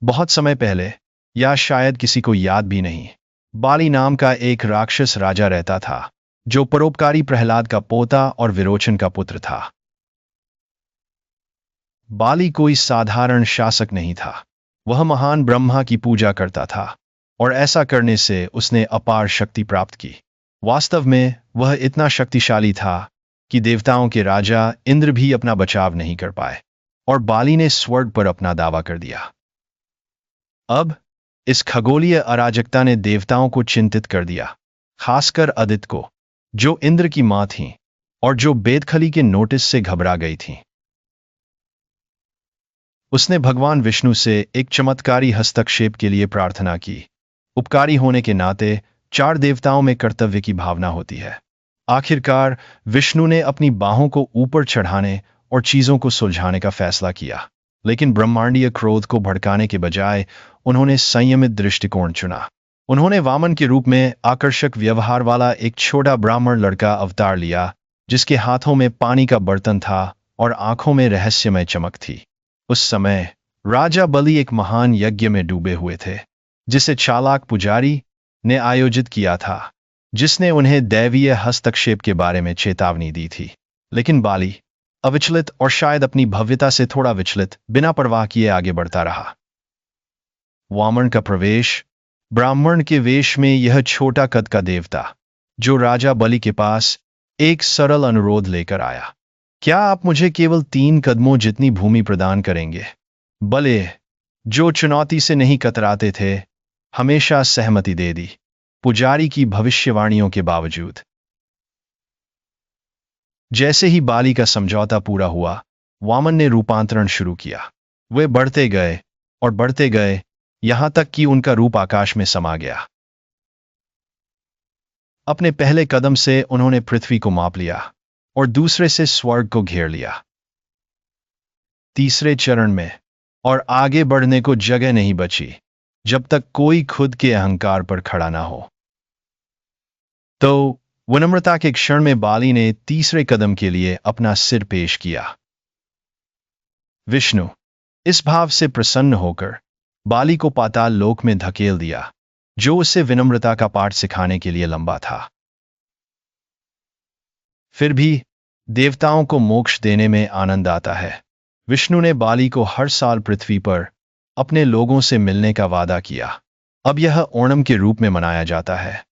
बहुत समय पहले, या शायद किसी को याद भी नहीं, बाली नाम का एक राक्षस राजा रहता था, जो परोपकारी प्रहलाद का पोता और विरोचन का पुत्र था। बाली कोई साधारण शासक नहीं था। वह महान ब्रह्मा की पूजा करता था, और ऐसा करने से उसने अपार शक्ति प्राप्त की। वास्तव में वह इतना शक्तिशाली था कि देवताओं के राजा इंद्र भी अपना बचाव नहीं कर पाए, और बाली ने स्वर्ग पर अपना दावा कर दिया। अब इस खगोलीय अराजकता ने देवताओं को चिंतित कर दिया, खासकर अदिति को, जो इंद्र की मां थी और जो बेदखली के नोटिस से घबरा गई थी। उसने भगवान विष्णु से एक चमत्कारी हस्तक्षेप के लिए प्रार्थना की। उपकारी होने के नाते चार देवताओं में कर्तव्य की भावना होती है। आखिरकार विष्णु ने अपनी बाहों को ऊपर चढ़ाने और चीजों को सुलझाने का फैसला किया, लेकिन ब्रह्मांडीय क्रोध को भड़काने के बजाय उन्होंने संयमित दृष्टिकोण चुना। उन्होंने वामन के रूप में आकर्षक व्यवहार वाला एक छोटा ब्राह्मण लड़का अवतार लिया, जिसके हाथों में पानी का बर्तन था और आंखों में रहस्यमय चमक थी। उस समय राजा बलि एक महान यज्ञ में डूबे हुए थे, जिसे चालाक पुजारी ने आयोजित किया था, जिसने उन्हें दैवीय हस्तक्षेप के बारे में चेतावनी दी थी। लेकिन बाली, अविचलित और शायद अपनी भव्यता से थोड़ा विचलित, बिना परवाह किए आगे बढ़ता रहा। वामन का प्रवेश। ब्राह्मण के वेश में यह छोटा कद का देवता, जो राजा बलि के पास एक सरल अनुरोध लेकर आया। क्या आप मुझे केवल 3 कदमों जितनी भूमि प्रदान करेंगे? बलि, जो चुनौती से नहीं कतराते थे, हमेशा सहमति दे दी, पुजारी की भविष्यवाणियों के बावजूद। जैसे ही बाली का समझौता पूरा हुआ, वामन ने रूपांतरण शुरू किया। वे बढ़ते गए और बढ़ते गए, यहां तक कि उनका रूप आकाश में समा गया। अपने पहले कदम से उन्होंने पृथ्वी को माप लिया और दूसरे से स्वर्ग को घेर लिया। तीसरे चरण में और आगे बढ़ने को जगह नहीं बची, जब तक कोई खुद के अहंकार पर खड़ा ना हो। तो विनम्रता के क्षण में बाली ने तीसरे कदम के लिए अपना सिर पेश किया। विष्णु इस भाव से प्रसन्न होकर बाली को पाताल लोक में धकेल दिया, जो उसे विनम्रता का पाठ सिखाने के लिए लंबा था। फिर भी देवताओं को मोक्ष देने में आनंद आता है। विष्णु ने बाली को हर साल पृथ्वी पर अपने लोगों से मिलने का वादा किया। अब यह ओणम के रूप में मनाया जाता है।